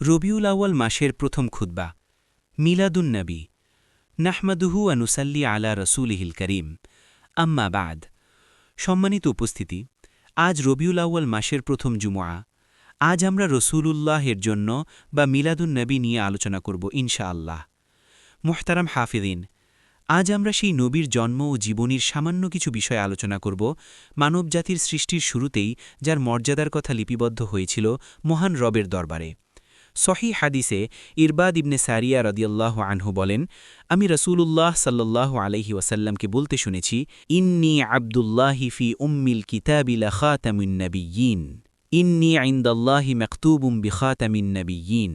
রবিউল আউয়াল মাসের প্রথম খুতবা মিলাদুন নবী নাহমাদুহু আনুসাল্লি আলা রসুলিহিল করিম আম্মা বাদ। সম্মানিত উপস্থিতি, আজ রবিউল আউয়াল মাসের প্রথম জুমআ। আজ আমরা রসূলুল্লাহের জন্য বা মিলাদুন নবী নিয়ে আলোচনা করব ইনশাআল্লাহ। মুহতারাম হাফিদিন, আজ আমরা সেই নবীর জন্ম ও জীবনীর সামান্য কিছু বিষয় আলোচনা করব, মানবজাতির সৃষ্টির শুরুতেই যার মর্যাদার কথা লিপিবদ্ধ হয়েছিল মহান রবের দরবারে। সহি হাদিসে ইরবাদ ইবনে সারিয়া রাদিয়াল্লাহু আনহু বলেন, আমি রসূলুল্লাহ সাল্লাল্লাহু আলাইহি ওয়াসাল্লামকে বলতে শুনেছি, ইন্নী আবদুল্লাহি ফি উম্মিল কিতাবি লাখাতামুন নবিয়্যিন, ইন্নী ইনদাল্লাহি মাকতুবুম বিখাতামিন নবিয়্যিন,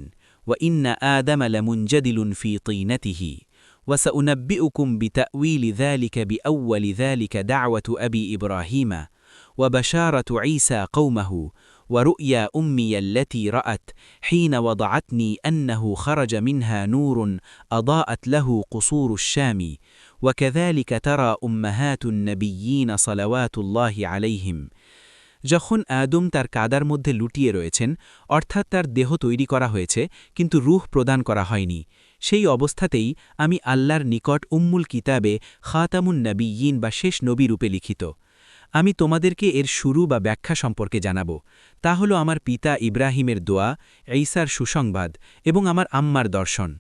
ওয়া ইন্না আদম লামুনজাদিলুন ফি তিনাতিহি, وسأنبئكم بتأويل ذلك بأول ذلك دعوة أبي إبراهيم وبشارة عيسى قومه ورؤيا أمي التي رأت حين وضعتني أنه خرج منها نور أضاءت له قصور الشام وكذلك ترى أمهات النبيين صلوات الله عليهم। যখন আদম তার কাদার মধ্যে লুটিয়ে রয়েছেন, অর্থাৎ তার দেহ তৈরি করা হয়েছে কিন্তু রূহ প্রদান করা হয়নি, সেই অবস্থাতেই আমি আল্লাহর নিকট উম্মুল কিতাবে খাতামুন নবিয়্যিন বা শেষ নবী রূপে লিখিত। আমি তোমাদেরকে এর শুরু বা ব্যাখ্যা সম্পর্কে জানাব। তা হল আমার পিতা ইব্রাহিমের দোয়া, ঈসার সুসংবাদ এবং আমার আম্মার দর্শন।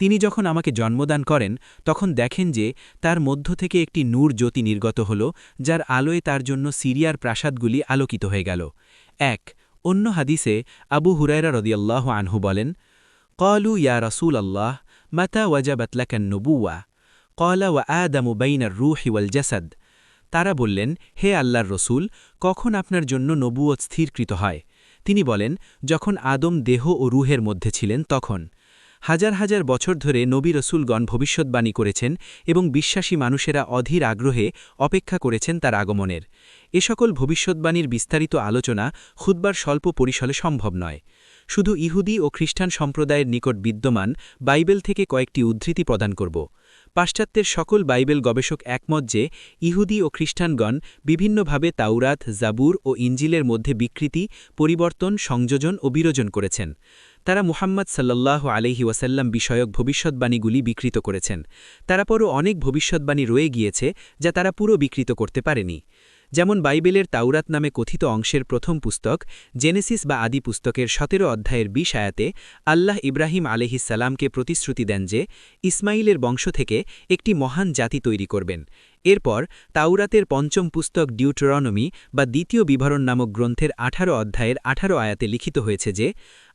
তিনি যখন আমাকে জন্মদান করেন তখন দেখেন যে তার মধ্য থেকে একটি নূর জ্যোতি নির্গত হল, যার আলোয় তার জন্য সিরিয়ার প্রাসাদগুলি আলোকিত হয়ে গেল। অন্য হাদিসে আবু হুরায়রা রাদিয়াল্লাহু আনহু বলেন, ক্বালু ইয়া রাসূল আল্লাহ মাতা ওয়াজাবাত লাকান নুবুওয়া ক্বালা ওয়া আদামু বাইনার রূহি ওয়াল জাসাদ। তারা বললেন, হে আল্লাহর রসূল, কখন আপনার জন্য নবুয়ত স্থিরকৃত হয়? তিনি বলেন, যখন আদম দেহ ও রূহের মধ্যে ছিলেন তখন। হাজার হাজার বছর ধরে নবী রসূলগণ ভবিষ্যদ্বাণী করেছেন এবং বিশ্বাসী মানুষেরা অধীর আগ্রহে অপেক্ষা করেছেন তার আগমনের। এ সকল ভবিষ্যদ্বাণীর বিস্তারিত আলোচনা খুতবার স্বল্প পরিসরে সম্ভব নয়। শুধু ইহুদি ও খ্রিস্টান সম্প্রদায়ের নিকট বিদ্যমান বাইবেল থেকে কয়েকটি উদ্ধৃতি প্রদান করব। পাশ্চাত্যের সকল বাইবেল গবেষক একমত যে ইহুদি ও খ্রিস্টানগণ বিভিন্নভাবে তাওরাত, জাবুর ও ইঞ্জিলের মধ্যে বিকৃতি, পরিবর্তন, সংযোজন ও বিরোজন করেছেন। তারা মুহাম্মদ সাল্লাল্লাহু আলাইহি ওয়াসাল্লাম বিষয়ক ভবিষ্যদ্বাণীগুলি বিকৃত করেছেন। তারপরও অনেক ভবিষ্যদ্বাণী রয়ে গিয়েছে যা তারা পুরো বিকৃত করতে পারেনি। যেমন বাইবেলের তাওরাত নামে কথিত অংশের প্রথম পুস্তক জেনেসিস বা আদি পুস্তকের 17 অধ্যায়ের 20 আয়াতে আল্লাহ ইব্রাহিম আলাইহিসসালামকে প্রতিশ্রুতি দেন যে ইসমাইলের বংশ থেকে একটি মহান জাতি তৈরি করবেন। এরপর তাওরাতের পঞ্চম পুস্তক ডিউটেরনমি বা দ্বিতীয় বিবরণ নামক গ্রন্থের 18 অধ্যায়ের 18 আয়াতে লিখিত হয়েছে যে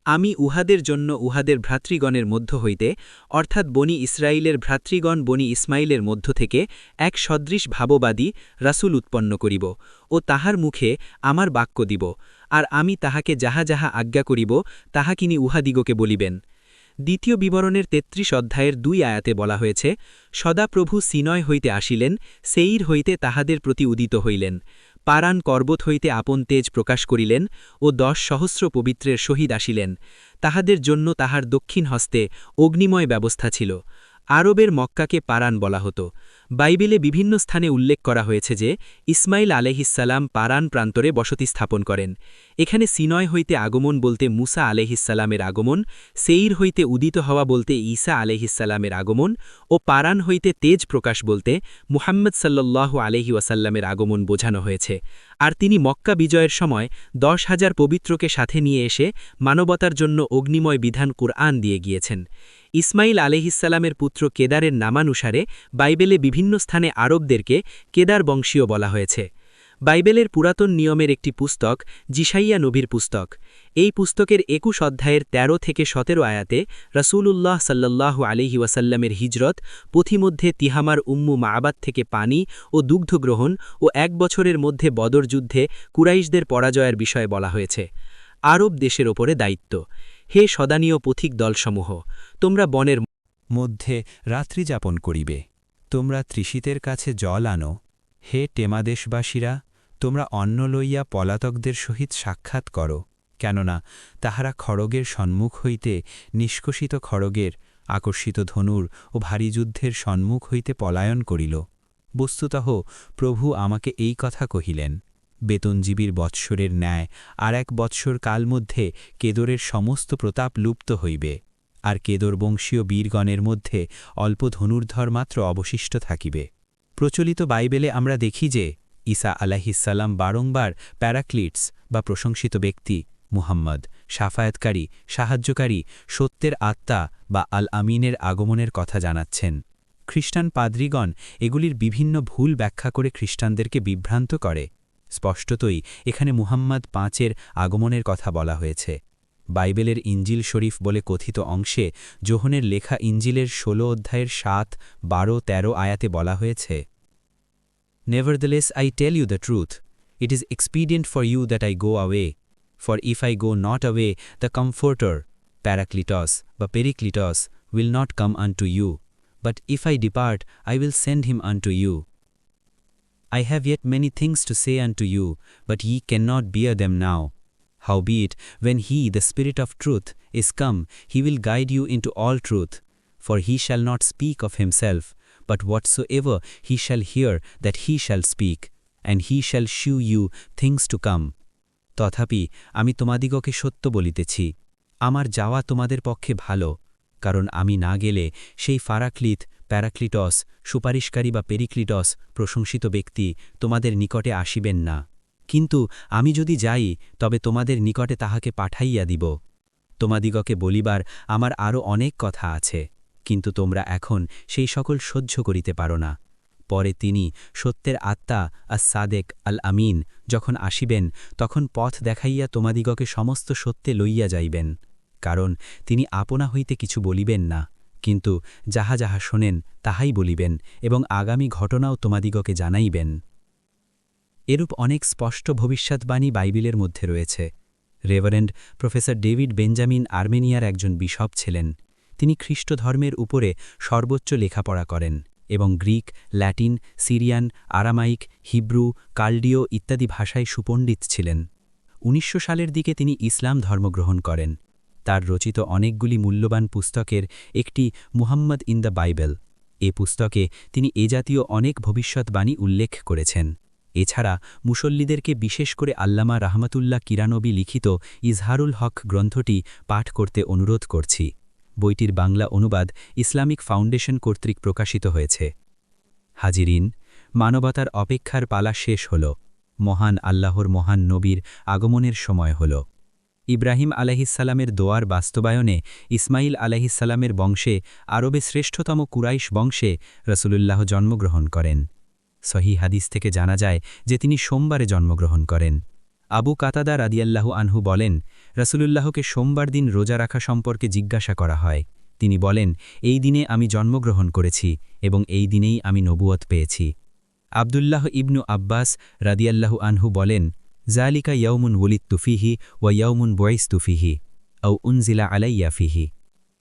আমি উহাদের জন্য উহাদের ভ্রাতৃগণের মধ্য হইতে, অর্থাৎ বনি ইসরায়েলের ভ্রাতৃগণ বনি ইসমাইলের মধ্য থেকে এক সদৃশ ভাববাদী রাসূল উৎপন্ন করিব ও তাহার মুখে আমার বাক্য দিব, আর আমি তাহাকে যাহা যাহা আজ্ঞা করিব তাহা কিনি উহাদিগকে বলিবেন। দ্বিতীয় বিবরণের 33 অধ্যায়ের 2 আয়াতে বলা হয়েছে, সদাপ্রভু সিনয় হইতে আসিলেন, সেইর হইতে তাহাদের প্রতি উদিত হইলেন, পারান পর্বত হইতে আপন তেজ প্রকাশ করিলেন ও 10 সহস্র পবিত্রের সহিত আসিলেন। তাহাদের জন্য তাহার দক্ষিণ হস্তে অগ্নিময় ব্যবস্থা ছিল। আরবের মক্কাকে পারান বলা হতো। বাইবেলে বিভিন্ন স্থানে উল্লেখ করা হয়েছে যে ইসমাইল আলাইহিসসালাম পারান প্রান্তরে বসতি স্থাপন করেন। এখানে সিনয় হইতে আগমন বলতে মুসা আলাইহিসসালামের আগমন, সেইর হইতে উদিত হওয়া বলতে ঈসা আলাইহিসসালামের আগমন ও পারান হইতে তেজ প্রকাশ বলতে মুহাম্মদ সাল্লাল্লাহু আলাইহি ওয়াসাল্লামের আগমন বোঝানো হয়েছে। আর তিনি মক্কা বিজয়ের সময় 10,000 পবিত্রকে সাথে নিয়ে এসে মানবতার জন্য অগ্নিময় বিধান কুরআন দিয়ে গিয়েছেন। ইসমাইল আলাইহিসসালামের পুত্র কেদারের নামানুসারে বাইবেলে বিভিন্ন স্থানে আরবদেরকে কেদার বংশীয় বলা হয়েছে। বাইবেলের পুরাতন নিয়মের একটি পুস্তক যিশাইয়া নবীর পুস্তক। এই পুস্তকের 21 অধ্যায়ের 13 থেকে 17 আয়াতে রাসূলুল্লাহ সাল্লাল্লাহু আলাইহি ওয়াসাল্লামের হিজরত, পথিমধ্যে তিহামার উম্মু মাআবাদ থেকে পানি ও দুগ্ধ গ্রহণ ও 1 বছরের মধ্যে বদর যুদ্ধে কুরাইশদের পরাজয়ের বিষয়ে বলা হয়েছে। আরব দেশের ওপরে দায়িত্ব। হে সদানীয় পথিক দলসমূহ, তোমরা বনের মধ্যে রাত্রি যাপন করিবে। তোমরা তৃষিতের কাছে জল আনো। হে টেমাদেশবাসীরা, তোমরা অন্ন লইয়া পলাতকদের সহিত সাক্ষাৎ করো, কেননা তাহারা খড়গের সম্মুখ হইতে, নিষ্কষিত খড়গের, আকর্ষিত ধনুর ও ভারী যুদ্ধের সম্মুখ হইতে পলায়ন করিল। বস্তুতঃ প্রভু আমাকে এই কথা কহিলেন, বেতনজীবীর বৎসরের ন্যায় আর 1 বৎসর কাল মধ্যে কেদরের সমস্ত প্রতাপ লুপ্ত হইবে, আর কেদর বংশীয় বীরগণের মধ্যে অল্প ধনুর্ধর মাত্র অবশিষ্ট থাকিবে। প্রচলিত বাইবেলে আমরা দেখি যে ঈসা আলাইহিসসালাম বারংবার প্যারাক্লিটস বা প্রশংসিত ব্যক্তি, মুহাম্মদ, শাফায়াতকারী, সাহায্যকারী, সত্যের আত্মা বা আল আমিনের আগমনের কথা জানাচ্ছেন। খ্রিস্টান পাদ্রীগণ এগুলির বিভিন্ন ভুল ব্যাখ্যা করে খ্রিস্টানদেরকে বিভ্রান্ত করে। স্পষ্টতই এখানে মুহাম্মদ 5-এর আগমনের কথা বলা হয়েছে। বাইবেলের ইঞ্জিল শরীফ বলে কথিত অংশে যোহনের লেখা ইঞ্জিলের 16 অধ্যায়ের 7, 12, 13 আয়াতে বলা হয়েছে, Nevertheless I tell you the truth, it is expedient for you that I go away, for if I go not away, the Comforter, Parakletos বা Perikletos, will not come unto you, but if I depart, I will send him unto you. I have yet many things to say unto you, but ye cannot bear them now. Howbeit, when he, the Spirit of truth, is come, he will guide you into all truth. For he shall not speak of himself, but whatsoever he shall hear, that he shall speak, and he shall shew you things to come. তথাপি আমি তোমাদিগকে সত্য বলিতেছি, আমার যাওয়া তোমাদের পক্ষে ভালো, কারণ আমি না গেলে সেই ফারাক্লিত, প্যারাক্লিটস, সুপারিশকারী বা পেরিক্লিটস, প্রশংসিত ব্যক্তি তোমাদের নিকটে আসিবেন না। কিন্তু আমি যদি যাই, তবে তোমাদের নিকটে তাহাকে পাঠাইয়া দিব। তোমাদিগকে বলিবার আমার আরও অনেক কথা আছে, কিন্তু তোমরা এখন সেই সকল সহ্য করিতে পারো না। পরে তিনি, সত্যের আত্মা সাদেক আল আমিন, যখন আসিবেন, তখন পথ দেখাইয়া তোমাদিগকে সমস্ত সত্যে লইয়া যাইবেন। কারণ তিনি আপনা হইতে কিছু বলিবেন না, কিন্তু যাহা যাহা শোনেন তাহাই বলিবেন, এবং আগামী ঘটনাও তোমাদিগকে জানাইবেন। এরূপ অনেক স্পষ্ট ভবিষ্যৎবাণী বাইবেলের মধ্যে রয়েছে। রেভারেন্ড প্রফেসর ডেভিড বেঞ্জামিন আর্মেনিয়ার একজন বিশপ ছিলেন। তিনি খ্রিস্ট ধর্মের উপরে সর্বোচ্চ লেখাপড়া করেন এবং Greek, Latin, Syrian, Aramaic, Hebrew, কাল্ডীয় ইত্যাদি ভাষায় সুপণ্ডিত ছিলেন। 1900 সালের দিকে তিনি ইসলাম ধর্মগ্রহণ করেন। তার রচিত অনেকগুলি মূল্যবান পুস্তকের একটি মুহাম্মদ ইন দ্য বাইবেল। এ পুস্তকে তিনি এ জাতীয় অনেক ভবিষ্যৎবাণী উল্লেখ করেছেন। এছাড়া মুসল্লিদেরকে বিশেষ করে আল্লামা রাহমাতুল্লাহ কিরানবী লিখিত ইজহারুল হক গ্রন্থটি পাঠ করতে অনুরোধ করছি। বইটির বাংলা অনুবাদ ইসলামিক ফাউন্ডেশন কর্তৃক প্রকাশিত হয়েছে। হাজিরিন, মানবতার অপেক্ষার পালা শেষ হল। মহান আল্লাহর মহান নবীর আগমনের সময় হল। ইব্রাহিম আলাইহিসসালামের দোয়ার বাস্তবায়নে ইসমাইল আলাইহিসসালামের বংশে, আরবে শ্রেষ্ঠতম কুরাইশ বংশে রসুলুল্লাহ জন্মগ্রহণ করেন। সহি হাদিস থেকে জানা যায় যে তিনি সোমবারে জন্মগ্রহণ করেন। আবু কাতাদা রাদিয়াল্লাহু আনহু বলেন, রসুলুল্লাহকে সোমবার দিন রোজা রাখা সম্পর্কে জিজ্ঞাসা করা হয়। তিনি বলেন, এই দিনে আমি জন্মগ্রহণ করেছি এবং এই দিনেই আমি নবুয়ত পেয়েছি। আবদুল্লাহ ইবনু আব্বাস রাদিয়াল্লাহু আনহু বলেন, জালিকা ইয়াউমুন ওলিদতু ফিহি ওয়া ইয়াউমুন বুইসতু ফিহি আও উনজিলা আলাইয়া ফিহি।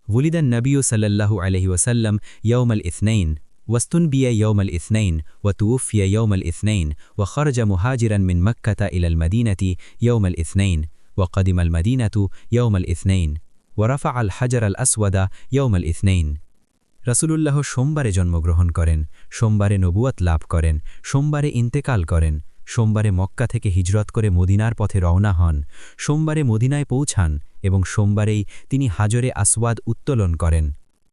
ওলিদান নবিয়্যু সাল্লাল্লাহু আলাইহি ওয়াসাল্লাম ইয়াউমাল ইথনাইন واستنبي يوم الاثنين وتوفي يوم الاثنين وخرج مهاجرا من مكة إلى المدينة يوم الاثنين وقدم المدينة يوم الاثنين ورفع الحجر الأسود يوم الاثنين। রসুলুল্লাহ সোমবারে জন্মগ্রহণ করেন, সোমবারে নবুয়ত লাভ করেন, সোমবারে ইন্তেকাল করেন, সোমবারে মক্কা থেকে হিজরত করে মদিনার পথে রওনা হন, সোমবারে মদিনায় পৌঁছান এবং সোমবারেই তিনি হাজরে আসওয়াদ উত্তোলন করেন।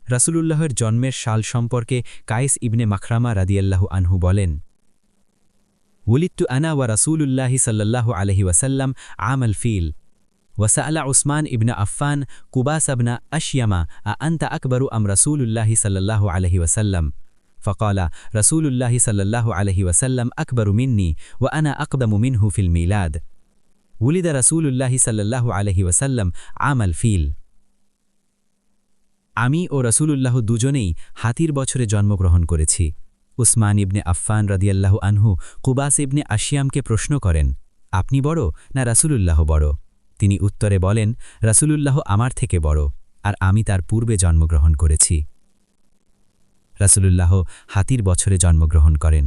রাসূলুল্লাহর জন্মের সাল সম্পর্কে কায়েস ইবনে মাখরামা রাদিয়াল্লাহু আনহু বলেন, ওলিদতু আনা ওয়া রাসূলুল্লাহি সাল্লাল্লাহু আলাইহি ওয়াসাল্লাম আমাল ফিল ওয়াসাআলা উসমান ইবনে আফফান কুবাস ইবনে আশয়ামা আনতা আকবরু আম রাসূলুল্লাহি সাল্লাল্লাহু আলাইহি ওয়াসাল্লাম فقال رسول الله صلى الله عليه وسلم أكبر مني وأنا أقدم منه في الميلاد ولد رسول الله صلى الله عليه وسلم عام الفيل। আমি ও রসুলুল্লাহ দুজনেই হাতির বছরে জন্মগ্রহণ করেছি। উসমান ইবনে আফফান রাদিয়াল্লাহু আনহু কুবাস ইবনে আশিয়ামকে প্রশ্ন করেন, আপনি বড় না রাসূলুল্লাহ বড়? তিনি উত্তরে বলেন, রাসূলুল্লাহ আমার থেকে বড়, আর আমি তার পূর্বে জন্মগ্রহণ করেছি। রাসূলুল্লাহ হাতির বছরে জন্মগ্রহণ করেন।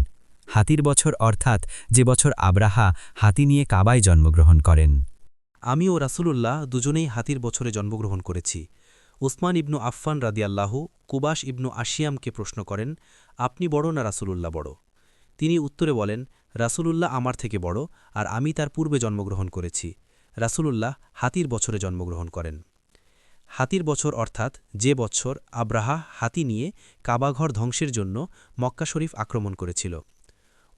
হাতির বছর অর্থাৎ যে বছর আব্রাহা হাতি নিয়ে কাবায় জন্মগ্রহণ করেন। আমি ও রাসূলুল্লাহ দুজনেই হাতির বছরে জন্মগ্রহণ করেছি। উসমান ইবনু আফফান রাদিয়াল্লাহু কুবাস ইবনু আশিয়ামকে প্রশ্ন করেন, আপনি বড় না রাসূলুল্লাহ বড়? তিনি উত্তরে বলেন, রাসূলুল্লাহ আমার থেকে বড় আর আমি তার পূর্বে জন্মগ্রহণ করেছি। রাসূলুল্লাহ হাতির বছরে জন্মগ্রহণ করেন। হাতির বছর অর্থাৎ যে বৎসর আব্রাহা হাতি নিয়ে কাবাঘর ধ্বংসের জন্য মক্কা শরীফ আক্রমণ করেছিল।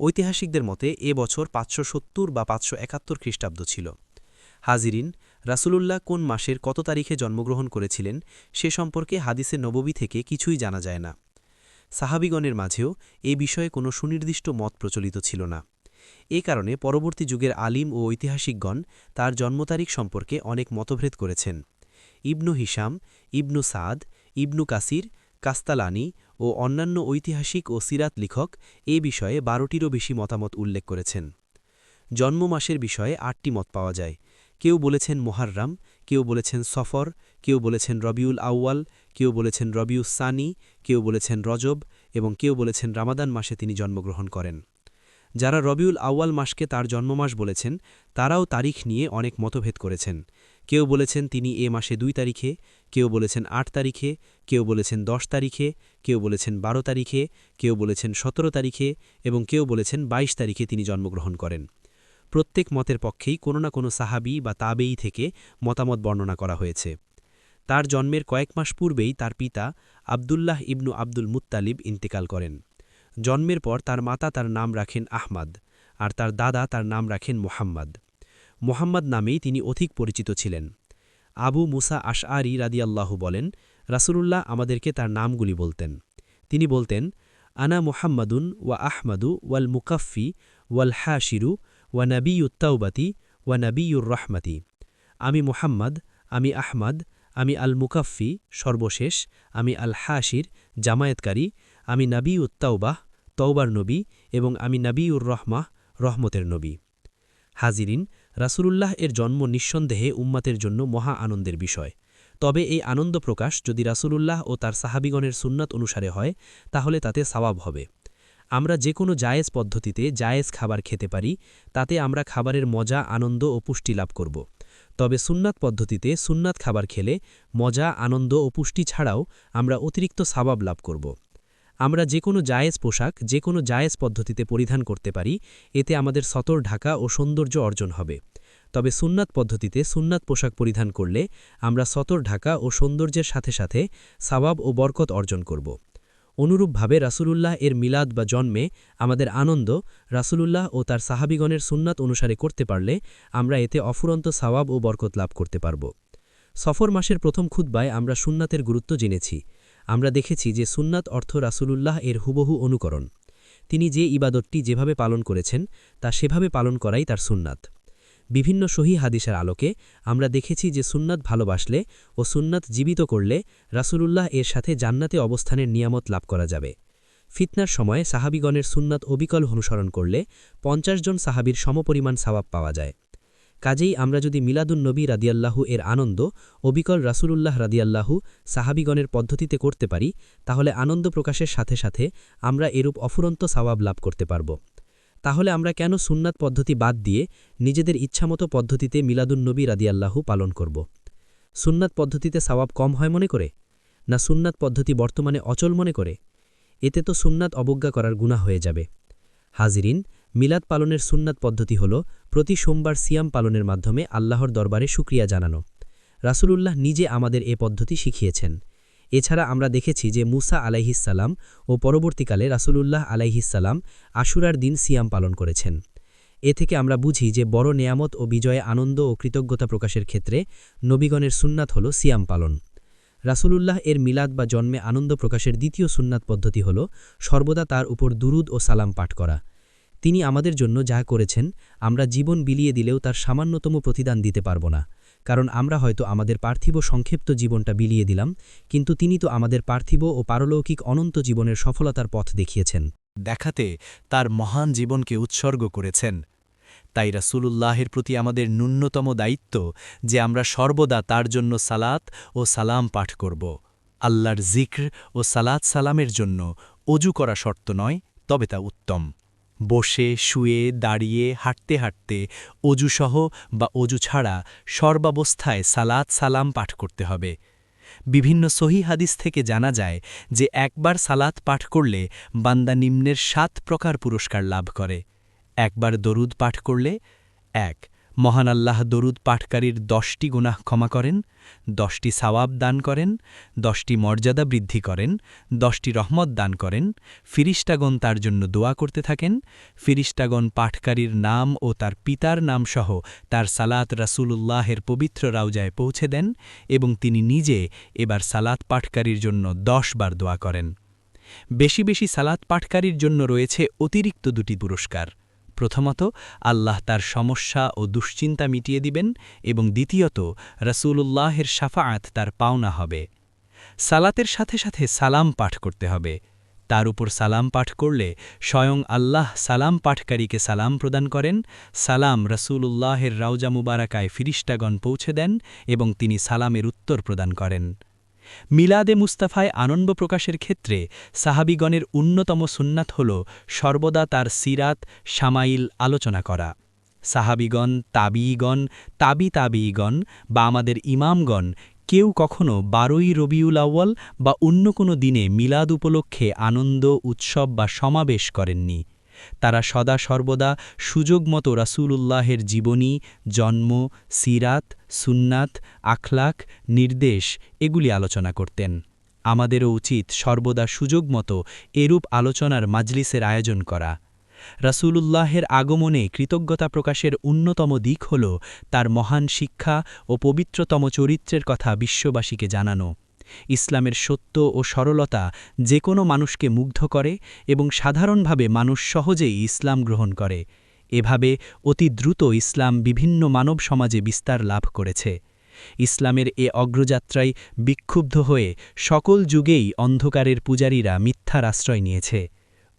ঐতিহাসিকদের মতে এ বছর ৫৭০ বা ৫৭১ খ্রিস্টাব্দ ছিল। হাজিরিন, রাসূলুল্লাহ কোন মাসের কত তারিখে জন্মগ্রহণ করেছিলেন সে সম্পর্কে হাদিসে নববী থেকে কিছুই জানা যায় না। সাহাবিগণের মাঝেও এ বিষয়ে কোনো সুনির্দিষ্ট মত প্রচলিত ছিল না। এ কারণে পরবর্তী যুগের আলিম ও ঐতিহাসিকগণ তার জন্মতারিখ সম্পর্কে অনেক মতভেদ করেছেন। ইবনু হিশাম, ইবনু সাদ, ইবনু কাসির, কাস্তালানি ও অন্যান্য ঐতিহাসিক ও সিরাত লেখক এ বিষয়ে ১২টিরও বেশি মতামত উল্লেখ করেছেন। জন্ম মাসের বিষয়ে ৮টি মত পাওয়া যায়। কেউ বলেছেন মুহাররাম, কেউ বলেছেন সফর, কেউ বলেছেন রবিউল আউয়াল, কেউ বলেছেন রবিউস সানি, কেউ বলেছেন রজব এবং কেউ বলেছেন রামাদান মাসে তিনি জন্মগ্রহণ করেন। যারা রবিউল আউয়াল মাসকে তার জন্মমাস বলেছেন তারাও তারিখ নিয়ে অনেক মতভেদ করেছেন। কেউ বলেছেন তিনি এ মাসে ২ তারিখে, কেউ বলেছেন ৮ তারিখে, কেউ বলেছেন ১০ তারিখে, কেউ বলেছেন ১২ তারিখে, কেউ বলেছেন ১৭ তারিখে এবং কেউ বলেছেন ২২ তারিখে তিনি জন্মগ্রহণ করেন। প্রত্যেক মতের পক্ষেই কোনো না কোনো সাহাবী বা তাবেঈ থেকে মতামত বর্ণনা করা হয়েছে। তার জন্মের কয়েক মাস পূর্বেই তার পিতা আবদুল্লাহ ইবনু আব্দুল মুত্তালিব ইন্তেকাল করেন। জন্মের পর তার মাতা তার নাম রাখেন আহমাদ আর তার দাদা তার নাম রাখেন মোহাম্মদ। মোহাম্মদ নামেই তিনি অধিক পরিচিত ছিলেন। আবু মুসা আশআরি রাদিয়াল্লাহু বলেন, রাসূলুল্লাহ আমাদেরকে তার নামগুলি বলতেন। তিনি বলতেন, আনা মুহাম্মাদুন ওয়া আহমাদু ওয়াল মুকাফফি ওয়াল হাশিরু ওয়া নাবিয়ুত তাওবাতি ওয়া নাবিয়ুর রহমাতি। আমি মুহাম্মদ, আমি আহমাদ, আমি আল মুকাফফি সর্বশেষ, আমি আল হাশির জামায়াতকারী, আমি নাবিয়ুত তাওবাহ তওবার নবী এবং আমি নাবিয়ুর রহমাহ রহমতের নবী। হাজিরিন, রাসূলুল্লাহ এর জন্ম নিঃসন্দেহে উম্মাতের জন্য মহা আনন্দের বিষয়। তবে এই আনন্দ প্রকাশ যদি রাসূলুল্লাহ ও তার সাহাবিগণের সুন্নাত অনুসারে হয় তাহলে তাতে সওয়াব হবে। আমরা যে কোনো জায়েজ পদ্ধতিতে জায়েজ খাবার খেতে পারি, তাতে আমরা খাবারের মজা, আনন্দ ও পুষ্টি লাভ করব। তবে সুন্নাত পদ্ধতিতে সুন্নাত খাবার খেলে মজা, আনন্দ ও পুষ্টি ছাড়াও আমরা অতিরিক্ত সওয়াব লাভ করব। আমরা যে কোনো জায়েজ পোশাক যে কোনো জায়েজ পদ্ধতিতে পরিধান করতে পারি, এতে আমাদের সতর ঢাকা ও সৌন্দর্য অর্জন হবে। তবে সুন্নাত পদ্ধতিতে সুন্নাত পোশাক পরিধান করলে আমরা সতর ঢাকা ও সৌন্দর্যের সাথে সাথে সওয়াব ও বরকত অর্জন করব। অনুরূপভাবে রাসূলুল্লাহ এর মিলাদ বা জন্মে আমাদের আনন্দ রাসূলুল্লাহ ও তার সাহাবিগণের সুন্নাত অনুসারে করতে পারলে আমরা এতে অফুরন্ত সওয়াব ও বরকত লাভ করতে পারব। সফর মাসের প্রথম খুতবায় আমরা সুন্নাতের গুরুত্ব জেনেছি। আমরা দেখেছি যে সুন্নাত অর্থ রাসূলুল্লাহ এর হুবহু অনুকরণ। তিনি যে ইবাদতটি যেভাবে পালন করেছেন তা সেভাবে পালন করাই তার সুন্নাত। বিভিন্ন সহিহ হাদিসের আলোকে আমরা দেখেছি যে সুন্নাত ভালোবাসলে ও সুন্নাত জীবিত করলে রাসূলুল্লাহ এর সাথে জান্নাতে অবস্থানের নিয়ামত লাভ করা যাবে। ফিতনার সময় সাহাবিগণের সুন্নাত অবিকল অনুসরণ করলে ৫০ জন সাহাবীর সমপরিমাণ সওয়াব পাওয়া যায়। কাজেই আমরা যদি মিলাদুন নবী রাদিয়াল্লাহু এর আনন্দ অবিকল রাসূলুল্লাহ রাদিয়াল্লাহু সাহাবিগণের পদ্ধতিতে করতে পারি, তাহলে আনন্দ প্রকাশের সাথে সাথে আমরা এরূপ অফুরন্ত সওয়াব লাভ করতে পারব। তাহলে আমরা কেন সুন্নাত পদ্ধতি বাদ দিয়ে নিজেদের ইচ্ছামতো পদ্ধতিতে মিলাদুন নবী রাদিয়াল্লাহু পালন করব? সুন্নাত পদ্ধতিতে সওয়াব কম হয় মনে করে, না সুন্নাত পদ্ধতি বর্তমানে অচল মনে করে? এতে তো সুন্নাত অবজ্ঞা করার গুনাহ হয়ে যাবে। হাজিরিন, মিলাদ পালনের সুন্নাত পদ্ধতি হল প্রতি সোমবার সিয়াম পালনের মাধ্যমে আল্লাহর দরবারে শুকরিয়া জানানো। রাসূলুল্লাহ নিজে আমাদের এ পদ্ধতি শিখিয়েছেন। এছাড়া আমরা দেখেছি যে মুসা আলাইহিসসালাম ও পরবর্তীকালে রাসূলুল্লাহ আলাইহিসসালাম আশুরার দিন সিয়াম পালন করেছেন। এ থেকে আমরা বুঝি যে বড় নেয়ামত ও বিজয়ে আনন্দ ও কৃতজ্ঞতা প্রকাশের ক্ষেত্রে নবীগণের সুন্নাত হল সিয়াম পালন। রাসূলুল্লাহ এর মিলাদ বা জন্মে আনন্দ প্রকাশের দ্বিতীয় সুন্নাত পদ্ধতি হল সর্বদা তার উপর দুরুদ ও সালাম পাঠ করা। তিনি আমাদের জন্য যা করেছেন আমরা জীবন বিলিয়ে দিলেও তার সামান্যতম প্রতিদান দিতে পারব না, কারণ আমরা হয়তো আমাদের পার্থিব সংক্ষিপ্ত জীবনটা বিলিয়ে দিলাম, কিন্তু তিনি তো আমাদের পার্থিব ও পারলৌকিক অনন্ত জীবনের সফলতার পথ দেখিয়েছেন, দেখাতে তার মহান জীবনকে উৎসর্গ করেছেন। তাই রাসূলুল্লাহের প্রতি আমাদের ন্যূনতম দায়িত্ব যে আমরা সর্বদা তার জন্য সালাত ও সালাম পাঠ করব। আল্লাহর জিক্র ও সালাত সালামের জন্য অজু করা শর্ত নয়, তবে তা উত্তম। বসে, শুয়ে, দাঁড়িয়ে, হাঁটতে হাঁটতে, অজুসহ বা অজু ছাড়া সর্বাবস্থায় সালাত সালাম পাঠ করতে হবে। বিভিন্ন সহিহ হাদিস থেকে জানা যায় যে একবার সালাত পাঠ করলে বান্দা নিম্নের ৭ প্রকার পুরস্কার লাভ করে। একবার দরুদ পাঠ করলে ১ মহান আল্লাহ দরুদ পাঠকারীর 10টি গুনাহ ক্ষমা করেন, 10টি সাওয়াব দান করেন, 10টি মর্যাদা বৃদ্ধি করেন, 10টি রহমত দান করেন, ফিরিস্টাগণ তার জন্য দোয়া করতে থাকেন, ফিরিস্টাগণ পাঠকারীর নাম ও তার পিতার নামসহ তার সালাত রাসূলুল্লাহের পবিত্র রাউজায় পৌঁছে দেন এবং তিনি নিজে এবার সালাত পাঠকারীর জন্য 10 বার দোয়া করেন। বেশি বেশি সালাত পাঠকারীর জন্য রয়েছে অতিরিক্ত 2টি পুরস্কার। প্রথমত, আল্লাহ তার সমস্যা ও দুশ্চিন্তা মিটিয়ে দিবেন এবং দ্বিতীয়ত, রাসূলুল্লাহের শাফাআত তার পাওনা হবে। সালাতের সাথে সাথে সালাম পাঠ করতে হবে। তার উপর সালাম পাঠ করলে স্বয়ং আল্লাহ সালাম পাঠকারীকে সালাম প্রদান করেন, সালাম রাসূলুল্লাহের রাউজা মুবারাকায় ফিরিস্টাগণ পৌঁছে দেন এবং তিনি সালামের উত্তর প্রদান করেন। মিলাদে মুস্তাফায় আনন্দ প্রকাশের ক্ষেত্রে সাহাবিগণের অন্যতম সুন্নাত হল সর্বদা তার সিরাত শামাইল আলোচনা করা। সাহাবিগণ, তাবিঈগণ বা আমাদের ইমামগণ কেউ কখনও 12ই রবিউল আউয়াল বা অন্য কোনো দিনে মিলাদ উপলক্ষে আনন্দ, উৎসব বা সমাবেশ করেননি। তারা সদা সর্বদা সুযোগ মতো রাসূলুল্লাহের জীবনী, জন্ম, সিরাত, সুন্নাত, আখলাক, নির্দেশ এগুলি আলোচনা করতেন। আমাদেরও উচিত সর্বদা সুযোগ মতো এরূপ আলোচনার মাজলিসের আয়োজন করা। রাসূলুল্লাহের আগমনে কৃতজ্ঞতা প্রকাশের অন্যতম দিক হল তার মহান শিক্ষা ও পবিত্রতম চরিত্রের কথা বিশ্ববাসীকে জানানো। ইসলামের সত্য ও সরলতা যে কোনো মানুষকে মুগ্ধ করে এবং সাধারণভাবে মানুষ সহজেই ইসলাম গ্রহণ করে। এভাবে অতি দ্রুত ইসলাম বিভিন্ন মানব সমাজে বিস্তার লাভ করেছে। ইসলামের এ অগ্রযাত্রায় বিক্ষুব্ধ হয়ে সকল যুগেই অন্ধকারের পূজারীরা মিথ্যার আশ্রয় নিয়েছে।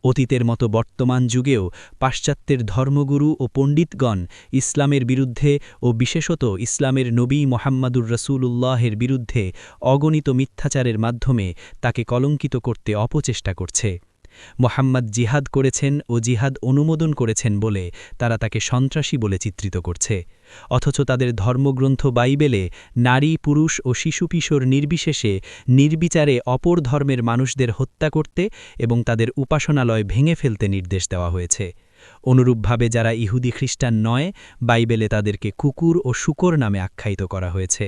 অতীতের মতো বর্তমান যুগেও পাশ্চাত্যের ধর্মগুরু ও পণ্ডিতগণ ইসলামের বিরুদ্ধে ও বিশেষত ইসলামের নবী মুহাম্মাদুর রাসূলুল্লাহের বিরুদ্ধে অগণিত মিথ্যাচারের মাধ্যমে তাকে কলঙ্কিত করতে অপচেষ্টা করছে। মুহাম্মদ জিহাদ করেছেন ও জিহাদ অনুমোদন করেছেন বলে তারা তাকে সন্ত্রাসী বলে চিত্রিত করছে, অথচ তাদের ধর্মগ্রন্থ বাইবেলে নারী, পুরুষ ও শিশু-কিশোর নির্বিশেষে নির্বিচারে অপর ধর্মের মানুষদের হত্যা করতে এবং তাদের উপাসনালয় ভেঙে ফেলতে নির্দেশ দেওয়া হয়েছে। অনুরূপভাবে যারা ইহুদি খ্রিস্টান নয়, বাইবেলে তাদেরকে কুকুর ও শূকর নামে আখ্যায়িত করা হয়েছে।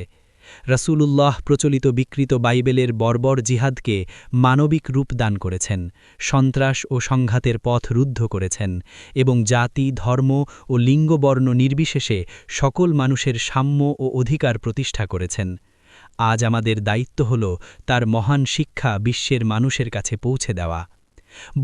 রাসূলুল্লাহ প্রচলিত বিকৃত বাইবেলের বর্বর জিহাদকে মানবিক রূপ দান করেছেন, সন্ত্রাস ও সংঘাতের পথ রুদ্ধ করেছেন এবং জাতি, ধর্ম ও লিঙ্গবর্ণ নির্বিশেষে সকল মানুষের সাম্য ও অধিকার প্রতিষ্ঠা করেছেন। আজ আমাদের দায়িত্ব হল তার মহান শিক্ষা বিশ্বের মানুষের কাছে পৌঁছে দেওয়া।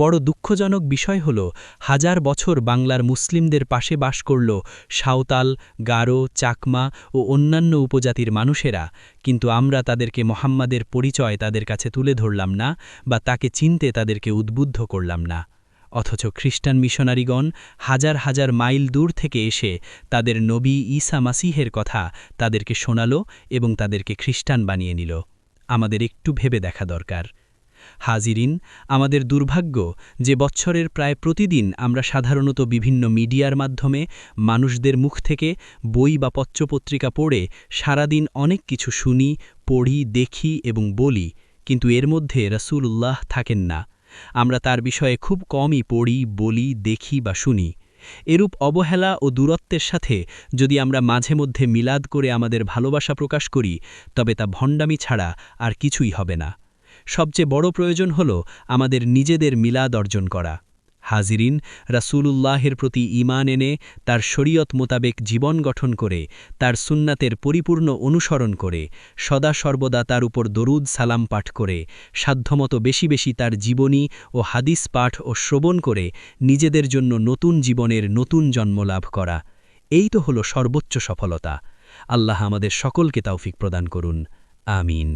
বড় দুঃখজনক বিষয় হল হাজার বছর বাংলার মুসলিমদের পাশে বাস করল সাঁওতাল, গারো, চাকমা ও অন্যান্য উপজাতির মানুষেরা, কিন্তু আমরা তাদেরকে মুহাম্মাদের পরিচয় তাদের কাছে তুলে ধরলাম না বা তাকে চিনতে তাদেরকে উদ্বুদ্ধ করলাম না। অথচ খ্রিস্টান মিশনারিগণ হাজার হাজার মাইল দূর থেকে এসে তাদের নবী ঈসা মাসীহের কথা তাদেরকে শোনাল এবং তাদেরকে খ্রিস্টান বানিয়ে নিল। আমাদের একটু ভেবে দেখা দরকার। হাজিরিন, আমাদের দুর্ভাগ্য যে বছরের প্রায় প্রতিদিন আমরা সাধারণত বিভিন্ন মিডিয়ার মাধ্যমে মানুষদের মুখ থেকে বই বা পত্রপত্রিকা পড়ে সারাদিন অনেক কিছু শুনি, পড়ি, দেখি এবং বলি, কিন্তু এর মধ্যে রাসূলুল্লাহ থাকেন না। আমরা তার বিষয়ে খুব কমই পড়ি, বলি, দেখি বা শুনি। এরূপ অবহেলা ও দূরত্বের সাথে যদি আমরা মাঝে মধ্যে মিলাদ করে আমাদের ভালোবাসা প্রকাশ করি, তবে তা ভণ্ডামি ছাড়া আর কিছুই হবে না। সবচেয়ে বড় প্রয়োজন হল আমাদের নিজেদের মিলাদ অর্জন করা। হাজিরিন, রাসূলুল্লাহের প্রতি ঈমান এনে তার শরীয়ত মোতাবেক জীবন গঠন করে তার সুন্নাতের পরিপূর্ণ অনুসরণ করে সদা সর্বদা তার উপর দরুদ সালাম পাঠ করে সাধ্যমতো বেশি বেশি তার জীবনী ও হাদিস পাঠ ও শ্রবণ করে নিজেদের জন্য নতুন জীবনের নতুন জন্ম লাভ করা, এই তো হল সর্বোচ্চ সফলতা। আল্লাহ আমাদের সকলকে তৌফিক প্রদান করুন। আমিন।